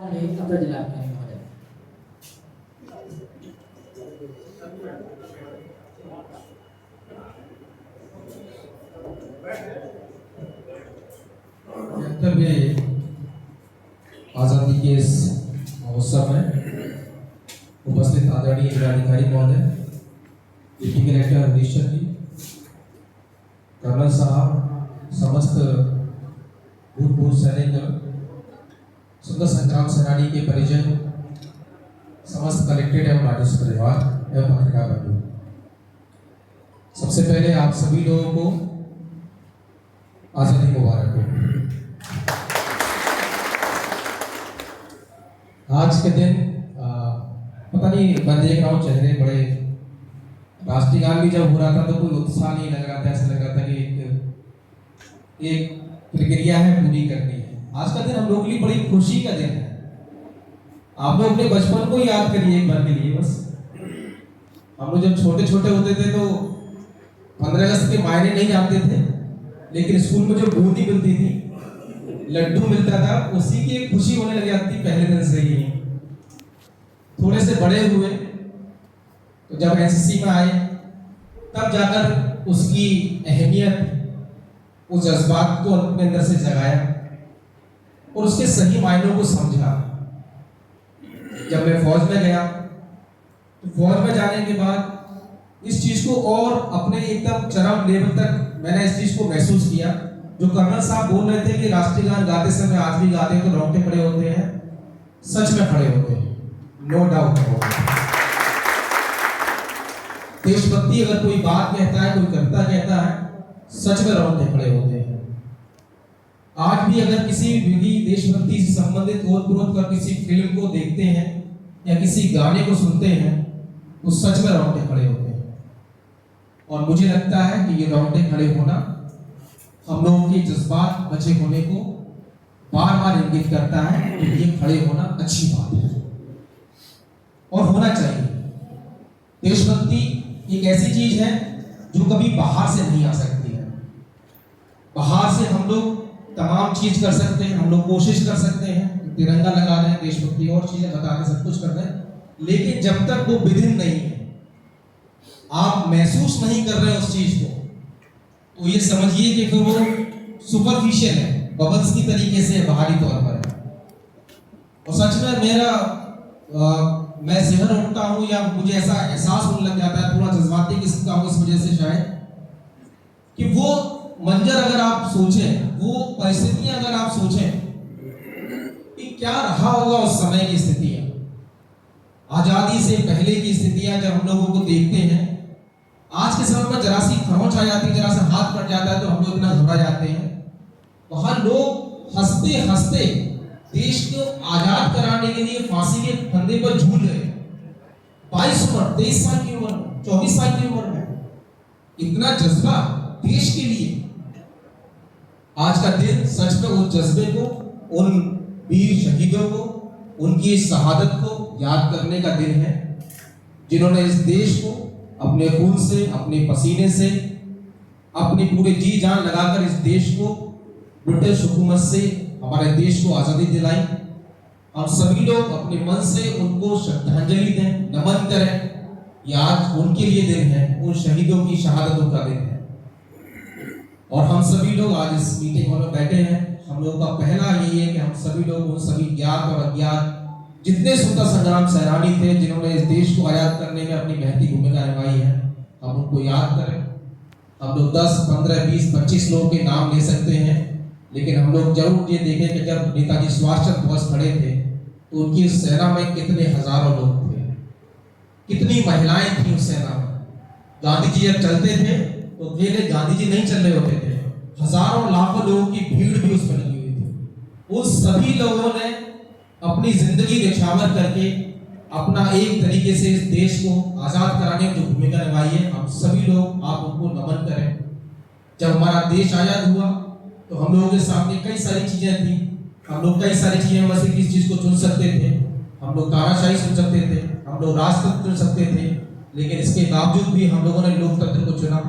अब्दुल जलाल खानी महोदय। आज़ादी के इस महोत्सव में उपस्थित आदरणीय जिलाधिकारी महोदय, डिप्टी कलेक्टर हरीश्चंद्र जी, कर्नल साहब, समस्त भूतपूर्व सैनिक, स्वतंत्रता संग्राम सेनानी के परिजन, समस्त कलेक्टेड एवं राजस्व परिवार एवं पत्रकार बंधु, सबसे पहले आप सभी लोगों को आज़ादी मुबारक हो। आज के दिन पता नहीं, मैं देख रहा हूँ चेहरे बड़े, राष्ट्रीय गान भी जब हो रहा था तो कोई उत्साह नहीं लग रहा था, ऐसा लग रहा था कि एक प्रक्रिया है पूरी करनी है। आज का दिन हम लोगों के लिए बड़ी खुशी का दिन है। आप लोग अपने बचपन को याद करिए एक बार के लिए बस। हम लोग जब छोटे छोटे होते थे तो 15 अगस्त के मायने नहीं जानते थे, लेकिन स्कूल में जो बूंदी मिलती थी, लड्डू मिलता था, उसी की एक खुशी होने लग जाती पहले दिन से ही। थोड़े से बड़े हुए तो जब एनसीसी में आए तब जाकर उसकी अहमियत, उस जज्बात को अपने अंदर से जगाया और उसके सही मायनों को समझा। जब मैं फौज में गया तो फौज में जाने के बाद इस चीज को और अपने एकदम चरम लेवल तक मैंने इस चीज को महसूस किया। जो कर्नल साहब बोल रहे थे कि राष्ट्रीय गान गाते समय आज भी गाते हैं तो रोंगटे खड़े होते हैं, सच में खड़े होते हैं, नो डाउट। देशभक्ति अगर कोई बात कहता है, कोई करता कहता है, सच में रोंगटे खड़े होते हैं। आज भी अगर किसी भी देशभक्ति से संबंधित ओतप्रोत कर किसी फिल्म को देखते हैं या किसी गाने को सुनते हैं तो सच में रोंगटे खड़े होते हैं। और मुझे लगता है कि ये रोंगटे खड़े होना हम लोगों के जज्बात बचे होने को बार बार इंगित करता है कि ये खड़े होना अच्छी बात है और होना चाहिए। देशभक्ति एक ऐसी चीज है जो कभी बाहर से नहीं आ सकती है। बाहर से हम लोग तमाम चीज कर सकते हैं, हम लोग कोशिश कर सकते हैं, तिरंगा लगा रहे हैं, देशभक्ति और चीजें बता के सब कुछ कर रहे हैं, लेकिन जब तक वो विदिन नहीं है, आप महसूस नहीं कर रहे उस चीज को, तो ये समझिए कि फिर वो सुपरफिशियल है, बबल्स की तरीके से बाहरी तौर पर है। और सच में मैं जहर उठता हूँ या मुझे ऐसा एहसास होने लग जाता है, थोड़ा जज्बाती किस्म का हूँ इस वजह से शायद, कि वो मंजर अगर आप सोचें, वो परिस्थितियां अगर आप सोचें कि क्या रहा होगा उस समय की स्थितियां, आजादी से पहले की स्थितियां जब हम लोगों को देखते हैं, आज के समय में जरा सी खरोंच आ जाती है, जरा सा हाथ कट जाता है तो हम लोग इतना घबरा जाते हैं। वहां लोग हंसते हंसते देश को आजाद कराने के लिए फांसी के फंदे पर झूल रहे, 22 उम्र, 23 साल की उम्र में, 24 साल की उम्र में, इतना जज्बा देश के लिए। आज का दिन सच में उस जज्बे को, उन वीर शहीदों को, उनकी शहादत को याद करने का दिन है, जिन्होंने इस देश को अपने खून से, अपने पसीने से, अपने पूरे जी जान लगाकर इस देश को ब्रिटिश हुकूमत से, हमारे देश को आजादी दिलाई। हम सभी लोग अपने मन से उनको श्रद्धांजलि दें, नमन करें। यह आज उनके लिए दिन है, उन शहीदों की शहादतों का दिन है। और हम सभी लोग आज इस मीटिंग हॉल में बैठे हैं। हम लोगों का पहला यही है कि हम सभी लोग उन सभी ज्ञात और अज्ञात जितने स्वतंत्रता संग्राम सेनानी थे जिन्होंने इस देश को आजाद करने में अपनी महती भूमिका निभाई है, हम उनको याद करें। हम लोग 10, 15, 20, 25 लोगों के नाम ले सकते हैं, लेकिन हम लोग जरूर ये देखें कि जब नेताजी सुभाष चंद्र बोस खड़े थे तो उनकी सेना में कितने हजारों लोग थे, कितनी महिलाएं थी उस सेना में। गांधी जी जब चलते थे तो अकेले गांधी जी नहीं चल रहे होते थे, हजारों लाखों लोगों की भीड़ भी उसमें लगी हुई थी। उस सभी लोगों ने अपनी जिंदगी निछावर करके अपना एक तरीके से इस देश को आजाद कराने में जो भूमिका निभाई है, हम सभी लोग आप उनको नमन करें। जब हमारा देश आजाद हुआ तो हम लोगों के सामने कई सारी चीजें थी, हम लोग कई सारी चीजें में से किस चीज को चुन सकते थे। हम लोग तानाशाही चुन सकते थे, हम लोग राजतंत्र चुन सकते थे, लेकिन इसके बावजूद भी हम लोगों ने लोकतंत्र को चुना।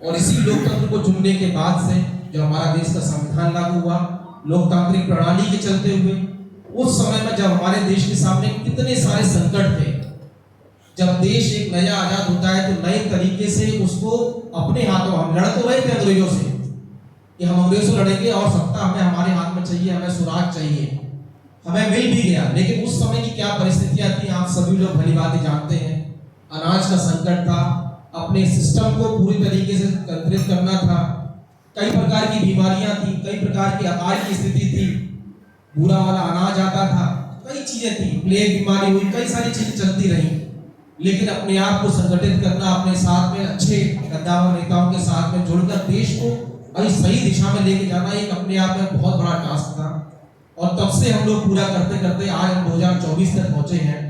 और इसी लोकतंत्र को चुनने के बाद से जब हमारा देश का संविधान लागू हुआ, लोकतांत्रिक प्रणाली के चलते हुए उस समय में जब हमारे देश के सामने कितने सारे संकट थे, जब देश एक नया आजाद होता है तो नए तरीके से उसको अपने हाथों, हम लड़ तो रहे थे अंग्रेजों से कि हम अंग्रेजों से लड़ेंगे और सत्ता हमें हमारे हाथ में चाहिए, हमें सुराग चाहिए, हमें मिल भी गया। लेकिन उस समय की क्या परिस्थितियां थी आप सभी लोग भली भांति जानते हैं। अनाज का संकट था, अपने सिस्टम को पूरी तरीके से कंट्रोल करना था, कई प्रकार की बीमारियां थी, कई प्रकार की अकाल की स्थिति थी, बुरा वाला अनाज आता था, कई चीजें थी, प्लेग बीमारी हुई, कई सारी चीजें चलती रही। लेकिन अपने आप को संगठित करना, अपने साथ में अच्छे कद्दावर नेताओं के साथ में जुड़कर देश को सही दिशा में लेके जाना एक अपने आप में बहुत बड़ा टास्क था। और तब से हम लोग पूरा करते करते आज हम 2024 तक पहुंचे हैं।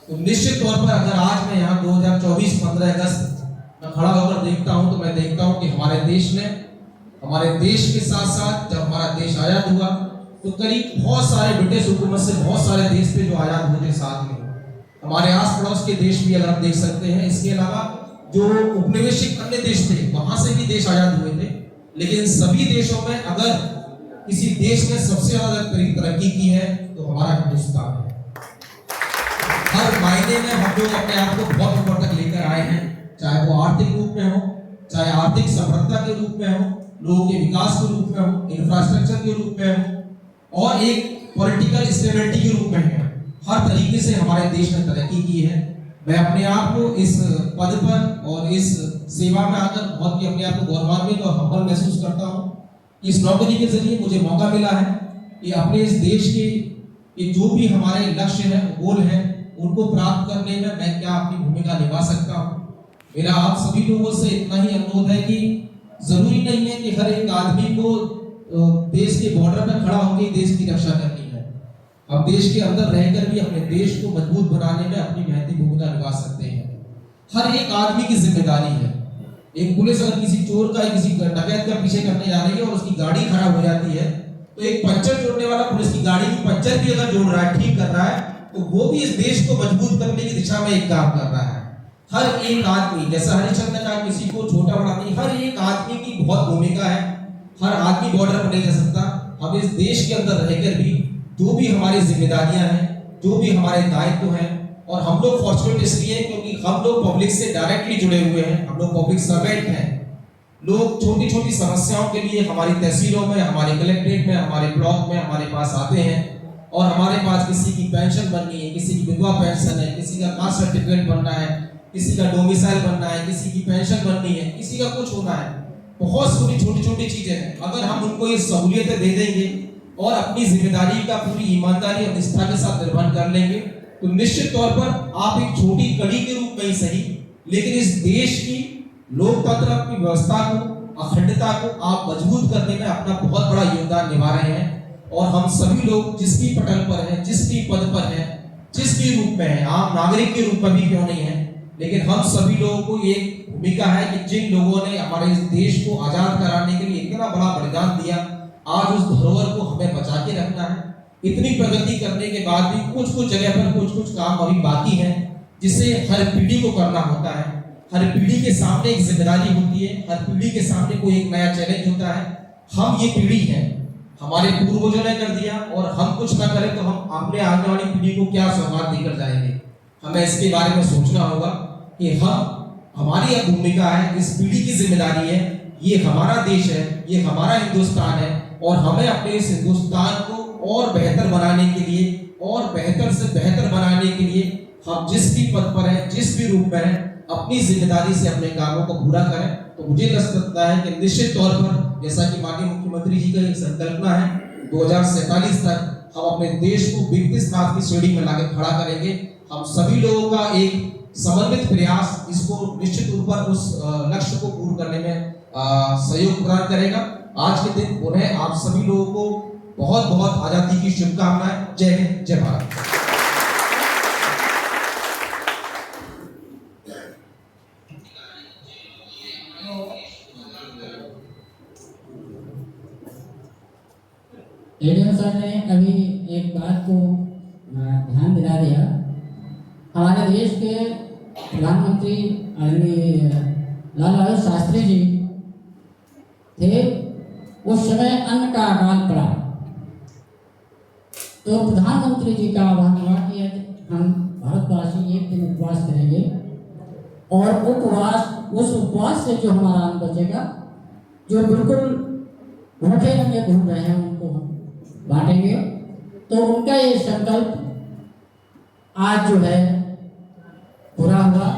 तो निश्चित तौर पर अगर आज मैं यहाँ 2024 15 अगस्त में खड़ा होकर देखता हूँ तो मैं देखता हूँ कि हमारे देश ने, हमारे देश के साथ साथ जब हमारा देश आजाद हुआ तो करीब बहुत सारे ब्रिटिश हुकूमत से बहुत सारे देश थे जो आजाद हुए थे साथ में, हमारे आस पड़ोस के देश भी अगर आप देख सकते हैं। इसके अलावा जो उपनिवेशिक अन्य देश थे वहां से भी देश आजाद हुए थे। लेकिन सभी देशों में अगर किसी देश ने सबसे ज्यादा तरक्की की है तो हमारा हिंदुस्तान है। हर मायने में हम लोग अपने आप को बहुत ऊपर तक लेकर आए हैं, चाहे वो आर्थिक रूप में हो, चाहे आर्थिक समृद्धता के रूप में हो, लोगों के विकास के रूप में हो, इंफ्रास्ट्रक्चर के रूप में हो, और एक पॉलिटिकल स्टेबिलिटी के रूप में है। हर तरीके से हमारे देश ने तरक्की की है। मैं अपने आप को इस पद पर और इस सेवा में आकर बहुत ही अपने आप को गौरवान्वित और हम्बल महसूस करता हूँ। इस नौकरी के जरिए मुझे मौका मिला है कि अपने इस देश के जो भी हमारे लक्ष्य हैं, गोल हैं, उनको प्राप्त करने में मैं क्या अपनी भूमिका निभा सकता हूँ। मेरा आप सभी लोगों से इतना ही अनुरोध है कि जरूरी नहीं है कि हर एक आदमी को देश के बॉर्डर पर खड़ा होकर देश की रक्षा करनी है। हम देश के अंदर रहकर भी अपने देश को मजबूत बनाने में अपनी महती भूमिका निभा सकते हैं। हर एक आदमी की जिम्मेदारी है। एक पुलिस अगर किसी चोर का, किसी डकैत का पीछे करने जा रही है और उसकी गाड़ी खराब हो जाती है तो एक पंचर जोड़ने वाला पुलिस की गाड़ी की पंचर भी अगर जोड़ रहा है, ठीक कर रहा है, तो वो भी इस देश को मजबूत करने की दिशा में एक काम कर रहा है। हर एक आदमी, जैसा हरिश्चंद्र ने कहा, किसी को छोटा बड़ा नहीं, हर एक आदमी की बहुत भूमिका है। हर आदमी बॉर्डर पर नहीं जा सकता। हम इस देश के अंदर रहकर भी जो भी हमारी जिम्मेदारियां हैं, जो भी हमारे दायित्व हैं, और हम लोग फॉर्चुनेट इसलिए क्योंकि हम लोग पब्लिक से डायरेक्टली जुड़े हुए हैं, हम लोग पब्लिक सर्वेंट हैं। लोग छोटी छोटी समस्याओं के लिए हमारी तहसीलों में, हमारे कलेक्ट्रेट में, हमारे ब्लॉक में हमारे पास आते हैं और हमारे पास किसी की पेंशन बननी है, किसी की विधवा पेंशन है, किसी का कास्ट सर्टिफिकेट बनना है, किसी का डोमिसाइल बनना है, किसी की पेंशन बननी है, किसी का कुछ होना है, बहुत सारी छोटी छोटी चीजें हैं। अगर हम उनको ये सहूलियतें दे देंगे और अपनी जिम्मेदारी का पूरी ईमानदारी और निष्ठा के साथ निर्वहन कर लेंगे तो निश्चित तौर पर आप एक छोटी कड़ी के रूप में ही सही, लेकिन इस देश की लोकतंत्र की व्यवस्था को, अखंडता को आप मजबूत करने में अपना बहुत बड़ा योगदान निभा रहे हैं। और हम सभी लोग जिस भी पटल पर हैं, जिस भी पद पर हैं, जिस भी रूप में हैं, आम नागरिक के रूप में भी क्यों नहीं है, लेकिन हम सभी लोगों को एक भूमिका है कि जिन लोगों ने हमारे इस देश को आजाद कराने के लिए इतना बड़ा बलिदान दिया, आज उस धरोहर को हमें बचा के रखना है। इतनी प्रगति करने के बाद भी कुछ जगह पर कुछ काम अभी बाकी है, जिसे हर पीढ़ी को करना होता है। हर पीढ़ी के सामने एक जिम्मेदारी होती है, हर पीढ़ी के सामने कोई एक नया चैलेंज होता है। हम ये पीढ़ी है, हमारे पूर्वजों ने कर दिया और हम कुछ ना करें तो हम अपने आने वाली पीढ़ी को क्या सौगात देकर जाएंगे। हमें इसके बारे में सोचना होगा कि हमारी यह भूमिका है, इस पीढ़ी की जिम्मेदारी है, ये हमारा देश है, ये हमारा हिंदुस्तान है और हमें अपने इस हिंदुस्तान को और बेहतर बनाने के लिए और बेहतर से बेहतर बनाने के लिए हम जिस भी पद पर हैं, जिस भी रूप में हैं, अपनी जिम्मेदारी से अपने कामों को पूरा करें। तो मुझे लगता है कि निश्चित तौर पर जैसा कि माननीय मुख्यमंत्री जी का एक संकल्पना है 2047 तक हम अपने देश को विकसित भारत की श्रेणी में लाकर खड़ा करेंगे। हम सभी लोगों का एक समन्वित प्रयास इसको निश्चित रूप पर उस लक्ष्य को पूर्ण करने में सहयोग प्रदान करेगा। आज के दिन पुनः आप सभी लोगों को बहुत बहुत आजादी की शुभकामनाएं। जय हिंद, जय भारत। एडीएम सर ने अभी एक बात को ध्यान दिला दिया। हमारे देश के प्रधानमंत्री आदरणीय लाल बहादुर शास्त्री जी थे, उस समय अन्न का अकाल पड़ा। तो प्रधानमंत्री जी का आह्वान हुआ कि यदि हम भारतवासी एक दिन उपवास करेंगे और उस उपवास से जो हमारा अन्न बचेगा, जो बिल्कुल भूखे नंगे घूम रहे हैं उनको हम बांटेंगे। तो उनका ये संकल्प आज जो है पूरा हुआ।